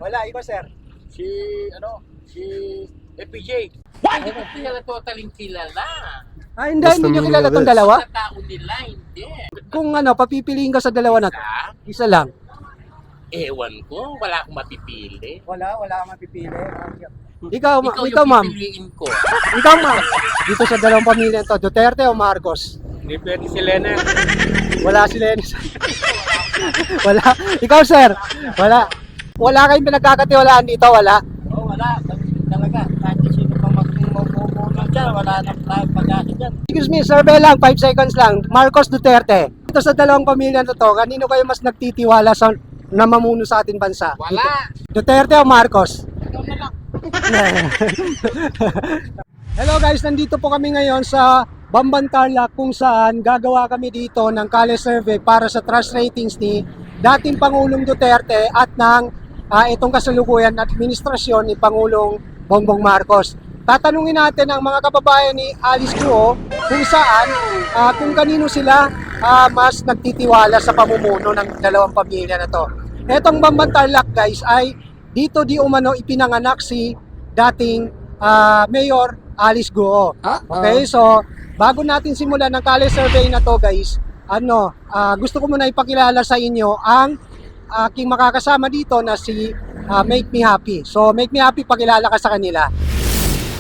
Wala, ikaw sir. Si, si FPJ. What? Ay, hindi nila totaling kilala. Hindi nyo kilala itong dalawa? Sa tao nila, hindi. Kung papipiliin ka sa dalawa na to, isa lang. Ewan ko, wala akong mapipili. Wala kang mapipili. Ikaw Ikaw ma'am. yung pipiliin ko. Ikaw ma'am. Dito sa dalawang pamilya to, Duterte o Marcos? Hindi pwede si Lena. Wala si Lenis. Wala. Ikaw sir. Wala kayong pinagkakatiwalaan dito, wala? Wala. Talaga. Kahit sino pa magpupunan dyan, wala na tayong pag-asa dyan. Excuse me, survey lang, 5 seconds lang. Marcos, Duterte. Dito sa dalawang pamilya na to, kanino kayo mas nagtitiwala sa na mamuno sa ating bansa? Wala. Duterte o Marcos? Ikaw na lang. Hello guys, nandito po kami ngayon sa Bamban Tarlac kung saan gagawa kami dito ng Kale survey para sa trust ratings ni dating Pangulong Duterte at ng itong kasalukuyan administrasyon ni Pangulong Bongbong Marcos. Tatanungin natin ang mga kababayan ni Alice Guo kung saan, kung kanino sila mas nagtitiwala sa pamumuno ng dalawang pamilya na to. Etong Bamban Tarlac guys ay dito di umano ipinanganak si dating Mayor Alice Guo. Okay, so bago natin simulan ng Kale survey na to guys, gusto ko muna ipakilala sa inyo ang aking makakasama dito na si Make Me Happy. So Make Me Happy, pakilala ka sa kanila.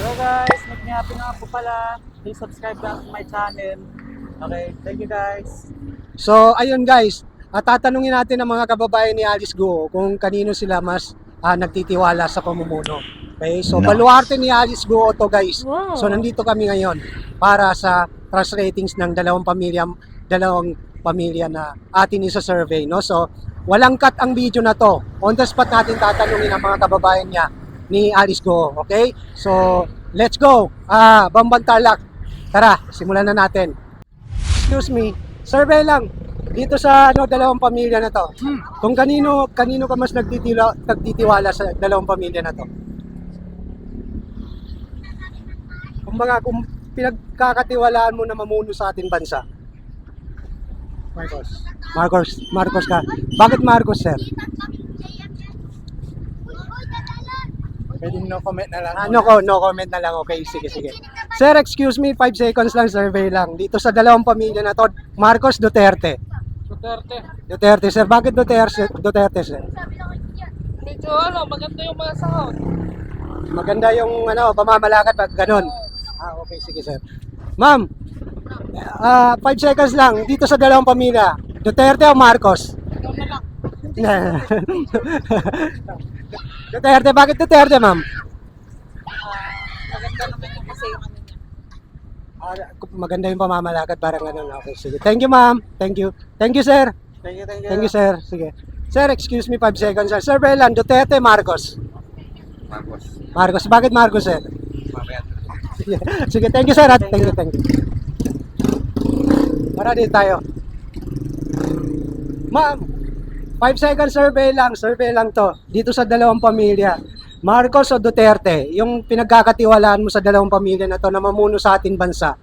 Hello guys, make me happy nga po pala. Please subscribe lang to my channel. Okay, thank you guys. So ayun guys, tatanungin natin ang mga kababayan ni Alice Guo kung kanino sila mas nagtitiwala sa pamumuno. Okay, so baluarte ni Alice Guo to guys. Wow. So nandito kami ngayon para sa trust ratings ng dalawang pamilya na atin isa-survey, no? So walang cut ang video na to. On the spot natin tatanungin ang mga kababayan niya ni Alice Guo, okay? So let's go. Bamban Tarlac. Tara, simulan na natin. Excuse me, survey lang dito sa dalawang pamilya na to. Kung kanino ka mas nagtitiwala sa dalawang pamilya na to? Kung pinagkakatiwalaan mo na mamuno sa ating bansa. Marcos ka. Bakit Marcos, sir? Pwede no comment na lang. No comment na lang. Okay, sige. Sir, excuse me, 5 seconds lang, survey lang. Dito sa dalawang pamilya na to, Marcos, Duterte. Duterte, sir. Bakit Duterte, sir? Medyo maganda yung mga sahod. Maganda yung pamamalakad pag ganun. Okay, sige, sir. Ma'am, 5 seconds lang. Dito sa dalawang pamilya, Duterte o Marcos? Ikaw na lang. Duterte, bakit Duterte, ma'am? Maganda naman yung kasi yung niya. Maganda yung pamamalakad, parang ganun. Okay, sige. Thank you, ma'am. Thank you. Thank you, sir. Thank you. Thank you, sir. Sige. Sir, excuse me, 5 seconds, sir. Sir Belan, Duterte, Marcos? Marcos. Bakit Marcos, sir? Sige, thank you, sir. Thank you. Para din tayo. Ma'am, 5 seconds survey lang to. Dito sa dalawang pamilya. Marcos o Duterte, yung pinagkakatiwalaan mo sa dalawang pamilya na to na mamuno sa ating bansa.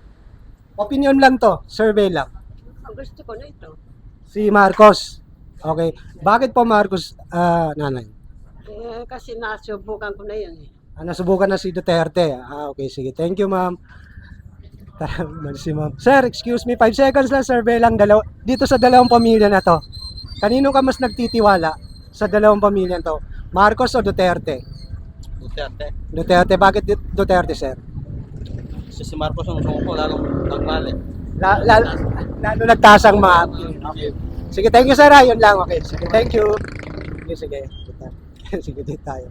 Opinion lang to, survey lang. Ang gusto ko na ito. Si Marcos. Okay. Bakit po Marcos, nanay? Kasi nasubukan ko na yun eh. Nasubukan na si Duterte. Okay, sige. Thank you, ma'am. Si ma'am. Sir, excuse me, 5 seconds lang, survey lang. Dito sa dalawang pamilya na to. Kanino ka mas nagtitiwala sa dalawang pamilya to? Marcos o Duterte? Duterte. Bakit Duterte, sir? Si Marcos ang sumuko, lalong nagmali. Lalo nagtasang mga. Okay. Sige, thank you, sir. Yun lang. Okay, sige, thank you. Sige. Sige, dito tayo.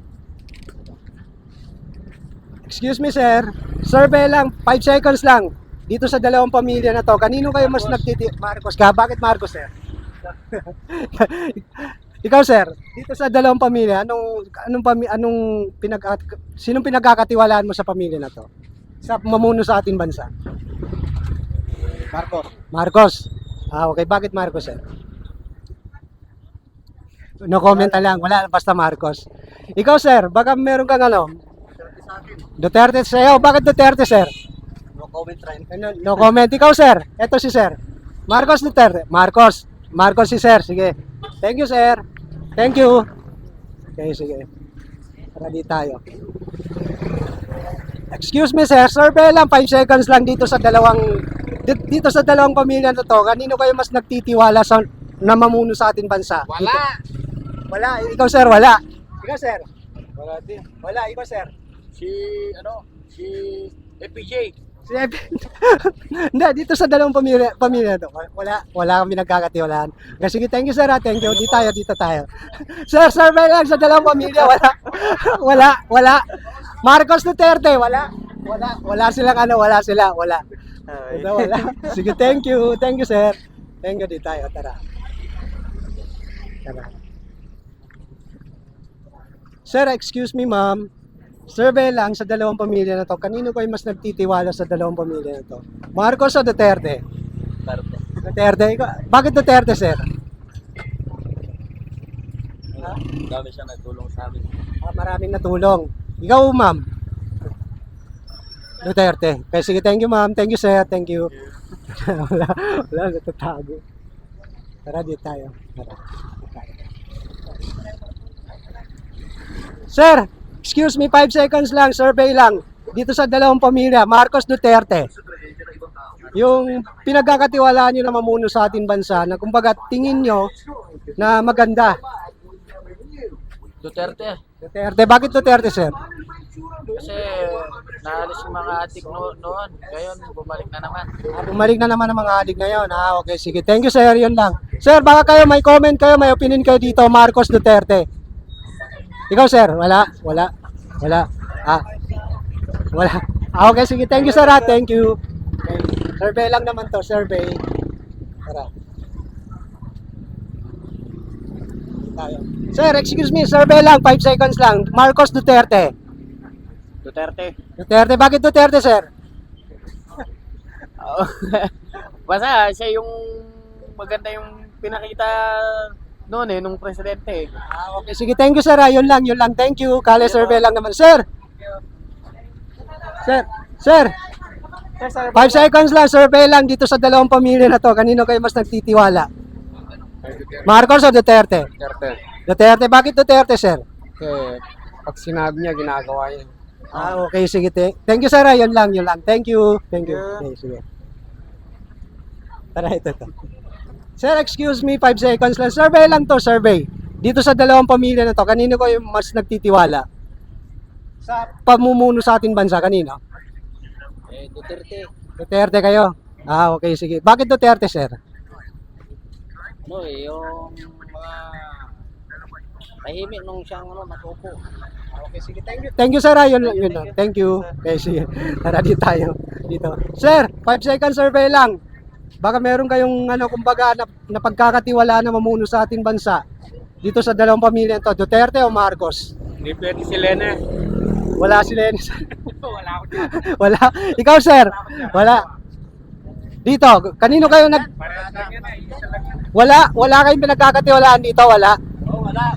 Excuse me, sir. Survey lang, 5 seconds lang. Dito sa dalawang pamilya na to, kanino kayo mas Marcos ka? Bakit Marcos, sir? Ikaw, sir, dito sa dalawang pamilya, sinong pinagkakatiwalaan mo sa pamilya na to? Sa mamuno sa ating bansa? Marcos. Okay, bakit Marcos, sir? No comment na lang, wala, basta Marcos. Ikaw, sir, baka meron kang Duterte sa'yo. Bakit Duterte, sir? No comment rin. No comment. Ikaw, sir. Ito si sir. Marcos Duterte. Marcos si sir. Sige. Thank you, sir. Thank you. Okay, sige. Ready tayo. Excuse me sir, survey lang 5 seconds lang dito sa dalawang pamilya na to. Kanino kayo mas nagtitiwala sa na mamuno sa ating bansa? Wala. Dito. Wala. Ikaw sir, wala. Ikaw sir. Wala din. Wala. Ikaw sir. Si FPJ. Si Hindi, dito sa dalawang pamilya to. Wala kami nagkakatiwalaan. Sige, thank you sir. Thank you. Dito tayo. Sir, survey lang sa dalawang pamilya. Wala. Marcos Duterte, wala. Wala silang wala sila. Wala. Sige, thank you. Thank you sir. Thank you, dito tayo. Tara. Sir, excuse me ma'am. Survey lang sa dalawang pamilya na to. Kanino kayo mas nagtitiwala sa dalawang pamilya na to? Marcos o Duterte? Duterte. Bakit Duterte, sir? Dami siya nagtulong sa amin. Maraming natulong. Ikaw, ma'am? Duterte. Okay, sige, thank you, ma'am. Thank you, sir. Thank you. wala, natatago. Tara, dito tayo. Sir, excuse me, 5 seconds lang, survey lang. Dito sa dalawang pamilya, Marcos Duterte. Yung pinagkakatiwalaan nyo na mamuno sa ating bansa, na kumbaga tingin nyo na maganda. Duterte. Duterte, bakit Duterte, sir? Kasi naalis yung mga adik noon. Ngayon, bumalik na naman. Bumalik na naman ang mga adik ngayon. Okay, sige. Thank you, sir. Yun lang. Sir, baka kayo may comment kayo, may opinion kayo dito, Marcos Duterte. Ikaw, sir? Wala. Wala. Okay, sige. Thank you, sir. Thank you. Okay. Survey lang naman to. Survey. Tara. Tayo. Sir, excuse me. Survey lang. 5 seconds lang. Marcos Duterte. Duterte. Bakit Duterte, sir? Basta siya yung maganda yung pinakita noon nung presidente. Okay, sige. Thank you, sir. Yun lang. Thank you. Kale survey lang naman. Sir. 5 seconds lang. Survey lang dito sa dalawang pamilya na to. Kanino kayo mas nagtitiwala? Marcos o Duterte? Duterte. Bakit Duterte, sir? Kasi pag sinabi niya, ginagawa niya. Okay. Sige. Thank you, sir. Yun lang. Thank you. Okay, sige. Tara, ito. Sir, excuse me, 5 seconds lang. Survey lang to, survey. Dito sa dalawang pamilya na to, kanino kayo mas nagtitiwala? Sa pamumuno sa ating bansa, kanino? Duterte. Duterte kayo? Okay, sige. Bakit Duterte, sir? Yung mga tahimik nung siyang natupo. Okay, sige. Thank you, sir. Yun lang. Thank you. Okay, sige. Tara, dito tayo. Dito. Sir, 5 second survey lang. Baka meron kayong kumbaga na pagkakatiwala na mamuno sa ating bansa. Dito sa dalawang pamilya to, Duterte o Marcos? Hindi pwede si Lena. Wala si Lenny. Wala ako dyan. Wala. Ikaw, sir? Wala. Dito, kanino kayo Parehas lang yan eh. Isa lang yan. Wala kayong pinagkakatiwalaan dito, wala? Wala.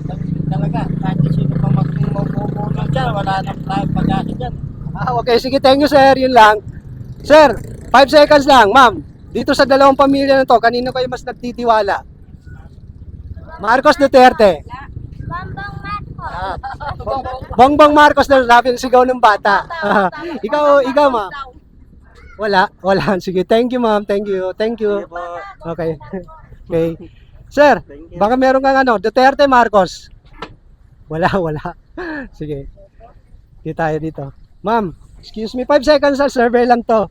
Talaga. Kahit sino pa magpupunan dyan, wala na tayong pag-asa dyan. Okay, sige, thank you, sir. Yun lang. Sir, 5 seconds lang, ma'am. Dito sa dalawang pamilya na to, kanino kayo mas nagtitiwala? Marcos Duterte. Bongbong Marcos na sabi ng sigaw ng bata. ikaw, ma'am. Wala. Sige, thank you, ma'am. Thank you. Okay. Okay. Sir, baka meron kang Duterte, Marcos. Wala. Sige. Dito tayo dito. Ma'am, excuse me, 5 seconds sa survey lang to.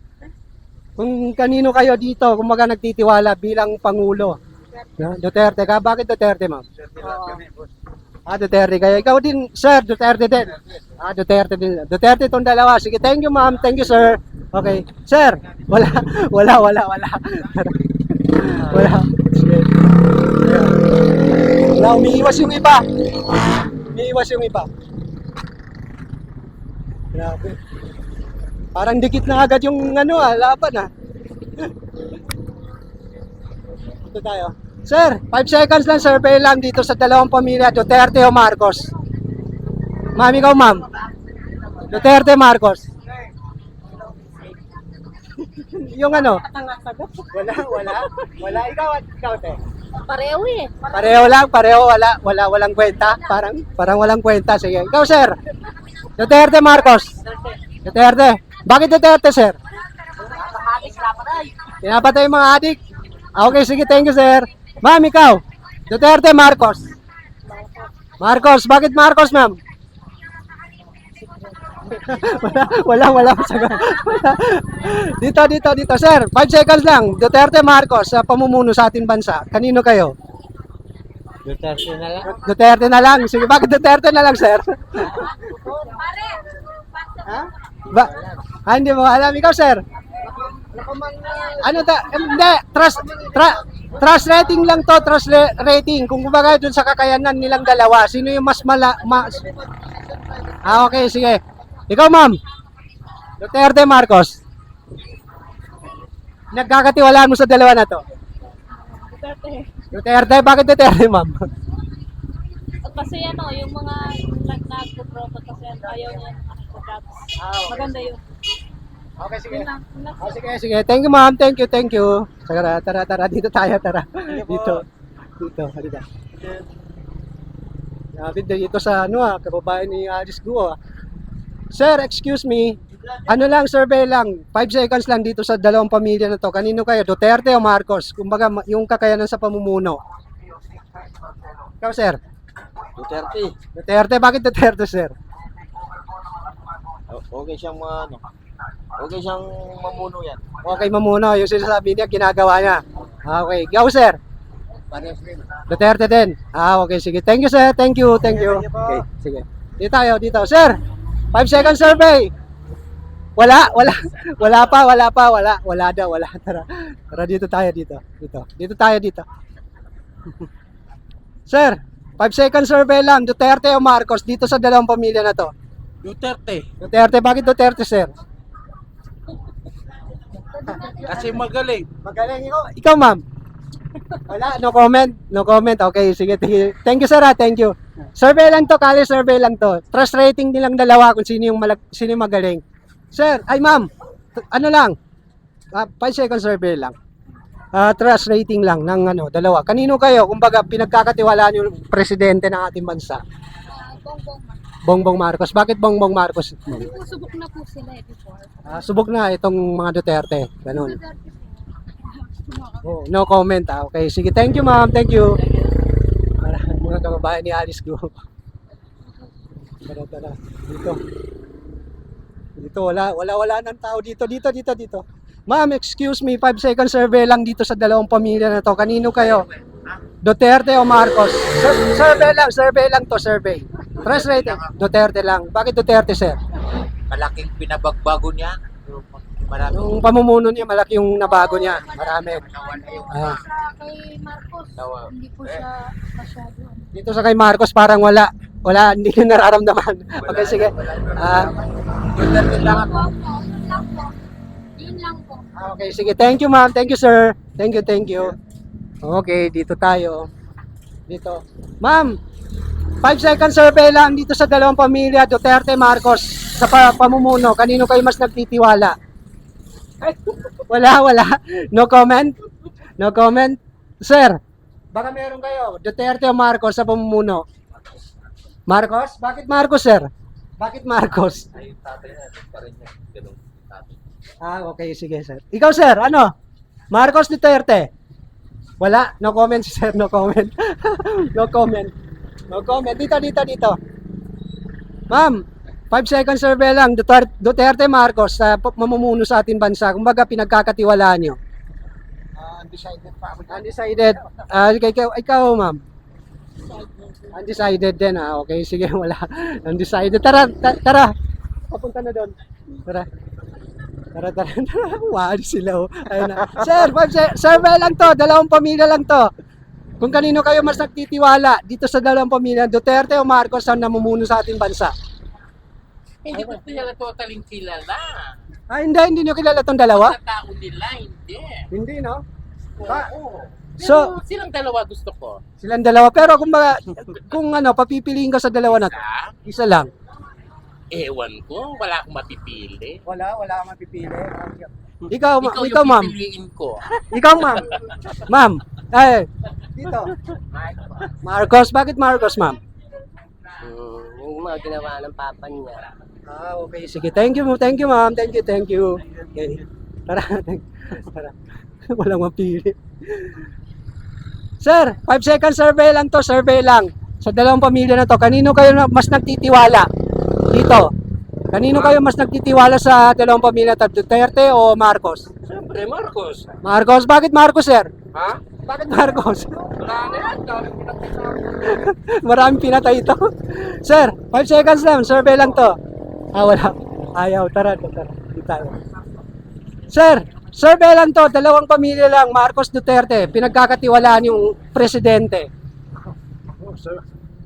Kung kanino kayo dito, kung maga nagtitiwala bilang Pangulo. Duterte ka? Bakit Duterte, ma'am? Duterte kayo. Ikaw din, sir, Duterte din. Duterte din. Duterte itong dalawa. Sige, thank you, ma'am. Thank you, sir. Okay. Sir, wala. Wala. Sige. Wala, umiiwas yung iba. Grabe. Parang dikit na agad yung laban Ito tayo. Sir, 5 seconds lang, survey lang dito sa dalawang pamilya, Duterte o Marcos? Ma'am, ikaw, ma'am. Duterte, Marcos. Yung Wala. Ikaw, te. Pareho eh. Pareho, walang kwenta. Parang walang kwenta. Sige. Ikaw, sir. Duterte, Marcos. Duterte. Bakit Duterte, sir? Pinapatay yung mga adik. Okay, sige. Thank you, sir. Ma'am, ikaw. Duterte, Marcos. Marcos. Bakit Marcos, ma'am? wala. Dito. Sir, 5 seconds lang. Duterte, Marcos sa pamumuno sa ating bansa. Kanino kayo? Duterte na lang. Duterte na lang. Sige, bakit Duterte na lang, sir? Ha? Hindi mo alam. Ikaw, sir? Hindi. Trust rating lang to. Trust rating. Kung kumbaga dun sa kakayanan nilang dalawa, sino yung mas okay, sige. Ikaw, ma'am. Duterte, Marcos. Nagkakatiwalaan mo sa dalawa na to? Duterte. Bakit Duterte, ma'am? Kasi yung mga nagpo-promote kasi ayaw niya nagpo-promote. Maganda yun. Okay, sige. Sige. Thank you, ma'am. Thank you. Tara. Dito tayo, tara. Dito. Halika. Dito sa kababayan ni Alice Guo. Sir, excuse me. Survey lang. 5 seconds lang dito sa dalawang pamilya na to. Kanino kayo? Duterte o Marcos? Kumbaga, yung kakayanan sa pamumuno. Ikaw, sir? Duterte. Bakit Duterte, sir? Okay siyang okay siyang mamuno yan. Okay, mamuno. Yung sinasabi niya, ginagawa niya. Okay. Ikaw, sir? Duterte din. Okay. Sige. Thank you, sir. Thank you. Okay, sige. Dito. Sir, 5 second survey. Wala daw. Tara, dito tayo. Dito tayo. Sir, 5 second survey lang. Duterte o Marcos dito sa dalawang pamilya na to? Duterte. Bakit Duterte, sir? Kasi magaling. Magaling. Ikaw, ma'am? Wala, no comment. Okay, sige. Thank you, sir. Thank you. Survey lang to, college survey lang to. Trust rating nilang dalawa kung sino yung magaling. Sir, ma'am. 5 second survey lang. Trust rating lang ng dalawa. Kanino kayo? Kumbaga pinagkakatiwalaan yung presidente ng ating bansa. Bongbong Marcos. Bakit Bongbong Marcos? Subok na po sila before. Subok na itong mga Duterte. Ganun. No comment. Okay, sige. Thank you, ma'am. Thank you. Mga kababayan ni Alice Go. Tara. Dito, wala ng tao dito. Ma'am, excuse me, 5 second survey lang dito sa dalawang pamilya na to. Kanino kayo? Duterte o Marcos? Survey lang to. Trust rating. Duterte lang. Bakit Duterte, sir? Malaking pinabagbago niya. Marami. Yung pamumuno niya, malaki yung nabago niya. Marami. Kay Marcos, hindi po siya masyado. Dito sa kay Marcos, parang wala, hindi ko nararamdaman. Okay, sige. Yun lang po. Okay, sige. Thank you, ma'am. Thank you, sir. Thank you. Okay, dito tayo. Dito. Ma'am, 5 second survey lang dito sa dalawang pamilya, Duterte, Marcos, sa pamumuno. Kanino kayo mas nagtitiwala? Wala. No comment. Sir, baka meron kayo. Duterte o Marcos sa pamumuno? Marcos? Bakit Marcos, sir? Bakit Marcos? Ay, tatay na. Parin niya. Ganun. Okay. Sige, sir. Ikaw, sir, Marcos, Duterte? Wala. No comment, sir. No comment. Dito. Ma'am, 5 second survey lang. Duterte, Marcos sa mamumuno sa ating bansa. Kumbaga, pinagkakatiwalaan nyo. Undecided. Ikaw, ma'am. Undecided din. Okay, sige, wala. Undecided. Tara. Papunta na doon. Tara. Wala sila. Ayun na. Sir, 5 survey lang to. Dalawang pamilya lang to. Kung kanino kayo mas nagtitiwala dito sa dalawang pamilya, Duterte o Marcos ang namumuno sa ating bansa? Hindi ko sila totaling kilala. Hindi nyo kilala tong dalawa? Sa tao nila, hindi. Hindi, no? Oo. So, Pero silang dalawa gusto ko. silang dalawa. Pero kung papipiliin ka sa dalawa na to, isa lang. Ewan ko, wala akong mapipili. Wala kang mapipili. Ikaw, Ikaw ma'am. yung pipiliin ko. Ikaw, ma'am. Ma'am, Ay, dito. Marcos, bakit Marcos, ma'am? Yung mga ginawa ng papa niya. Ah, okay. Sige, thank you, ma'am. Thank you. Okay. Tara, tara. Walang mapili. Sir, 5 second survey lang to, survey lang. Sa dalawang pamilya na to, kanino kayo mas nagtitiwala dito? Kanino kayo mas nagtitiwala sa dalawang pamilya na to, Duterte o Marcos? Siyempre, Marcos. Marcos, bakit Marcos, sir? Ha? Bakit Marcos? Wala na yan. Dami pinagkita. Maraming pinatay ito. Sir, 5 seconds lang, survey lang to. Ah, wala. Ayaw, tara. Di tayo. Sir, survey lang to, dalawang pamilya lang, Marcos Duterte, pinagkakatiwalaan yung presidente.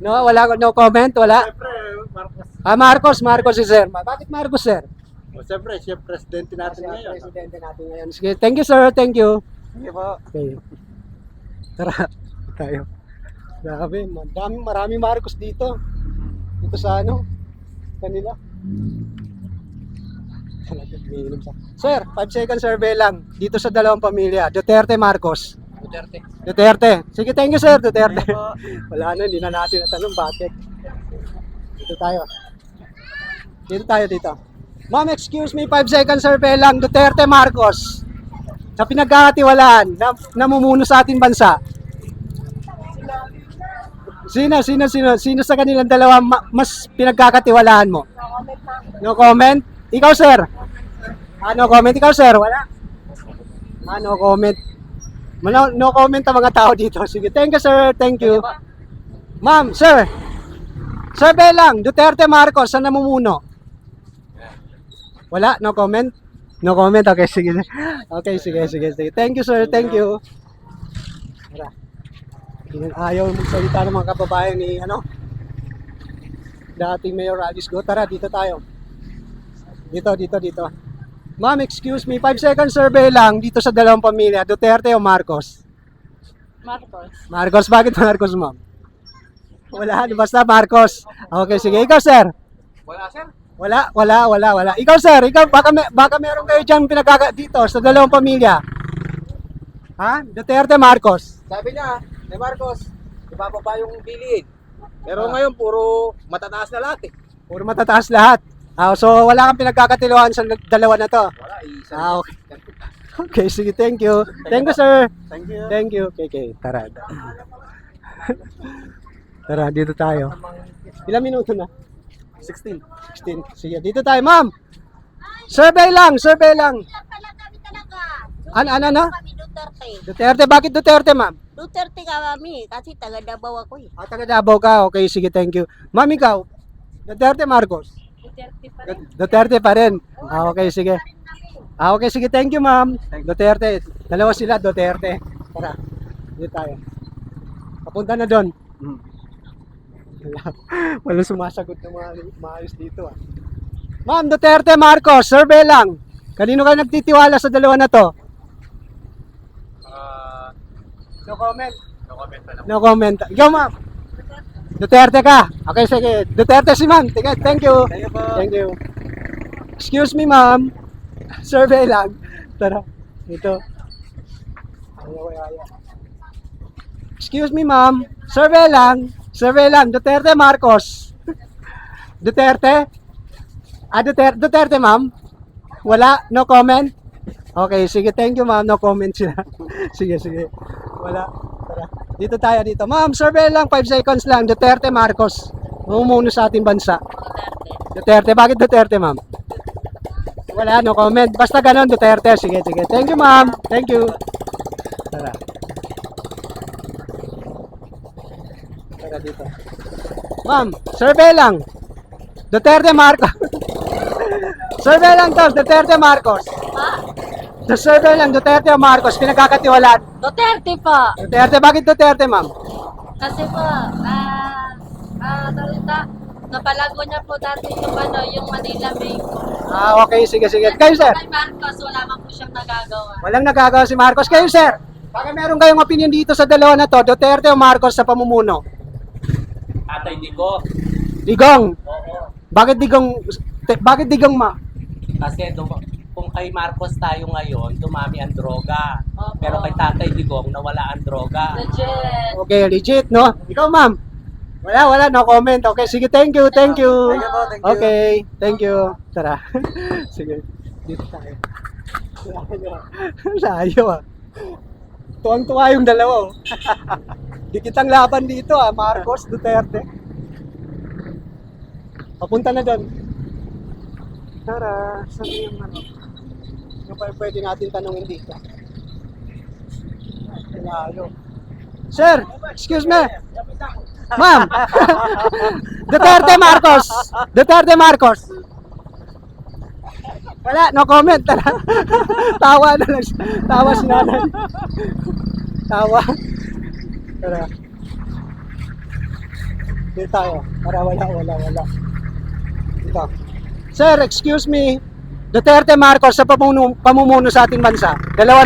No, wala, no comment, wala? Siyempre, Marcos. Ah, Marcos si sir. Bakit Marcos, sir? Siyempre, siya presidente natin ngayon. Presidente natin ngayon. Sige, thank you, sir, thank you. Sige po. Okay. Tara, tayo. Grabe, maraming Marcos dito. Dito sa ano, kanila. Sir, 5 second survey lang. Dito sa dalawang pamilya, Duterte, Marcos. Duterte. Sige, thank you, sir, Duterte. Wala na, hindi na natin natanong bakit. Dito tayo. Dito. Ma'am, excuse me, 5 second survey lang. Duterte, Marcos. Sa pinagkakatiwalaan, namumuno sa ating bansa. Sino sa kanilang dalawa mas pinagkakatiwalaan mo? No comment? Ikaw, sir? No comment? Ikaw, sir? Wala? No comment? No comment ang mga tao dito. Sige, thank you, sir. Thank you. Ma'am, sir. Survey lang. Duterte, Marcos, saan namumuno? Wala? No comment? No comment? Okay, sige. Okay, sige. Thank you, sir. Thank you. Tara. Ayaw magsalita ng mga kababayan ni, dating Mayor Alice Go. Tara, dito tayo. Dito. Ma'am, excuse me, 5 second survey lang dito sa dalawang pamilya, Duterte o Marcos? Marcos, bakit Marcos, ma'am? Wala, basta Marcos. Okay, sige. Ikaw, sir? Wala, sir. Wala. Ikaw, sir, baka meron kayo dyan dito sa dalawang pamilya. Ha? Duterte, Marcos? Sabi niya, ni Marcos, ibababa yung bilihin. Pero ngayon, puro matataas na lahat eh. Puro matataas lahat. So wala kang pinagkakatiluan sa dalawa na to. Wala, isa. Okay. Okay, sige, thank you. Thank you, sir. Thank you. Okay, tara. Tara, dito tayo. Ilang minuto na? 16. 16. Sige, dito tayo, ma'am. Survey lang. Ano? Kami Duterte. Duterte, bakit Duterte, ma'am? Duterte kami kasi taga Davao ako eh. Taga Davao ka. Okay, sige, thank you. Ma'am, ikaw? Duterte, Marcos? Duterte pa rin. Okay, sige. Okay, sige. Thank you, ma'am. Duterte. Dalawa sila, Duterte. Tara. Dito tayo. Papunta na doon. Walang sumasagot ng mga maayos dito. Ma'am, Duterte, Marcos, survey lang. Kanino kayo nagtitiwala sa dalawa na to? No comment. No comment. Ikaw, ma'am. Duterte ka. Okay, sige. Duterte si ma'am. Thank you. Thank you. Excuse me, ma'am. Survey lang. Tara. Ito. Excuse me, ma'am. Survey lang. Duterte, Marcos. Duterte? Duterte, ma'am. Wala? No comment? Okay, sige. Thank you, ma'am. No comment sila. Sige. Wala. Tara. Dito tayo dito. Ma'am, survey lang. 5 seconds lang. Duterte, Marcos. Mamumuno sa ating bansa. Duterte. Bakit Duterte, ma'am? Wala. No comment. Basta ganun, Duterte. Sige. Thank you, ma'am. Thank you. Tara. Tara dito. Ma'am, survey lang. Duterte, Marcos. Survey lang to. Duterte, Marcos. The survey lang, Duterte o Marcos, pinagkakatiwalaan. Duterte po. Duterte, bakit Duterte, ma'am? Kasi po, napalago niya po dati yung Manila Bay po. Okay, sige. Kayo, sir? Kay Marcos, wala man po siyang nagagawa. Walang nagagawa si Marcos. Kayo, sir? Baka meron kayong opinion dito sa dalawa na to, Duterte o Marcos sa pamumuno? Atay di ko. Digong. Oo. Bakit digong, ma? Kasi kung kay Marcos tayo ngayon, dumami ang droga. Opo. Pero kay Tatay Digong, nawala ang droga. Legit. Okay, legit, no? Ikaw, ma'am? Wala, no comment. Okay, sige, thank you. Thank you po, thank you. Okay, thank you. Tara. Sige, dito tayo. Layo ah. Tuwang-tuwa yung dalawa. Oh. Dikitang laban dito ah, Marcos, Duterte. Papunta na doon. Tara, saan yung ano? Ano pa yung pwede natin tanongin dito? Layo. Sir, excuse me. Ma'am. Duterte Marcos. Duterte Marcos. Wala, no comment. Tara. Tawa na lang. Tawa si nanay. Tawa. Tara. Dito tayo. Para wala. Dito. Sir, excuse me. Duterte Marcos sa pamumuno sa ating bansa. Dalawa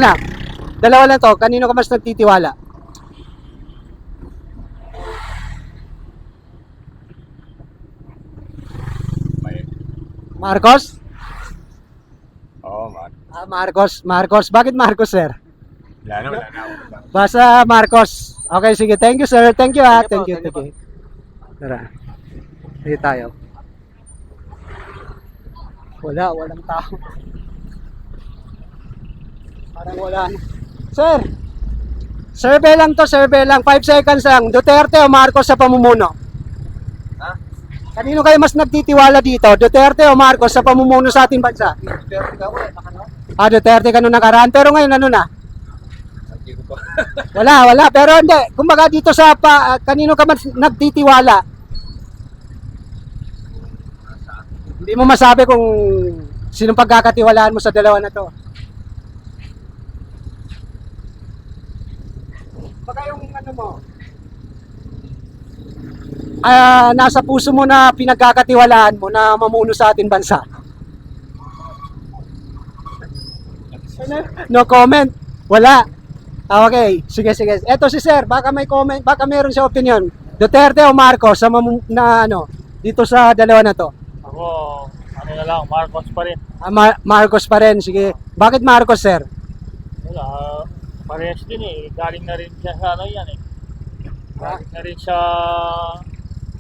na to. Kanino ka mas nagtitiwala? Marcos? Oo, man. Marcos. Bakit Marcos, sir? Wala na. Basta Marcos. Okay, sige. Thank you, sir. Thank you, ha. Thank you Thank po, you. Tara. Dito tayo. Walang tao. Parang wala. Sir, survey lang. 5 seconds lang. Duterte o Marcos sa pamumuno? Ha? Kanino kayo mas nagtitiwala dito? Duterte o Marcos sa pamumuno sa ating bansa? Duterte ka mo, nakano? Duterte ka nung nakaraan. Pero ngayon, ano na? Hindi ko pa. Wala. Pero hindi. Kumbaga dito sa kanino ka mas nagtitiwala? Hindi mo masabi kung sinong pagkakatiwalaan mo sa dalawa na to. Baka yung ano mo, nasa puso mo na pinagkakatiwalaan mo na mamuno sa ating bansa. No comment. Wala. Okay, sige. Eto si sir, baka may comment, baka meron siya opinion. Duterte o Marcos sa dito sa dalawa na to? Ako, ano na lang, Marcos pa rin. Marcos pa rin, sige. Bakit Marcos, sir? Wala, parehas din eh. Galing na rin siya sa ano yan eh. Galing na rin siya,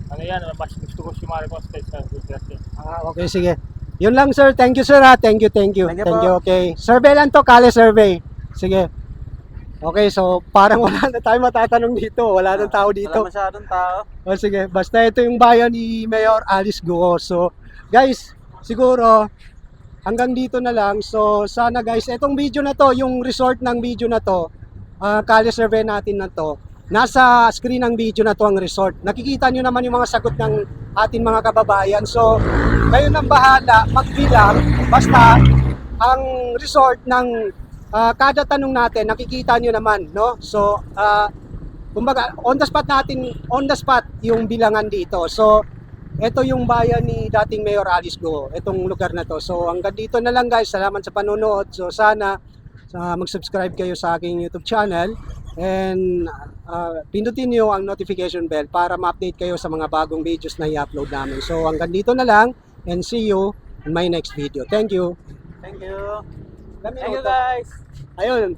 ano yan, mas gusto ko si Marcos kaysa Duterte. Okay, sige. Yun lang, sir. Thank you, sir, ha. Thank you. Thank you po. Okay. Survey lang to, Kale survey. Sige. Okay, so parang wala na tayo matatanong dito. Wala nang tao dito. Wala masyadong tao. O sige, basta ito yung bayan ni Mayor Alice Guo. So, guys, siguro hanggang dito na lang. So, sana guys, itong video na to, yung resort ng video na to, Kale survey natin na to, nasa screen ng video na to ang resort. Nakikita nyo naman yung mga sagot ng ating mga kababayan. So, kayo nang bahala, magbilang, basta ang resort ng kada tanong natin, nakikita nyo naman, no? So, kumbaga, on the spot yung bilangan dito. So, ito yung bayan ni dating Mayor Alice Guo, itong lugar na to. So, hanggang dito na lang guys, salamat sa panonood. So, sana mag-subscribe kayo sa aking YouTube channel and pindutin nyo ang notification bell para ma-update kayo sa mga bagong videos na i-upload namin. So, hanggang dito na lang and see you in my next video. Thank you. Thank you. Thank you guys. Ayun.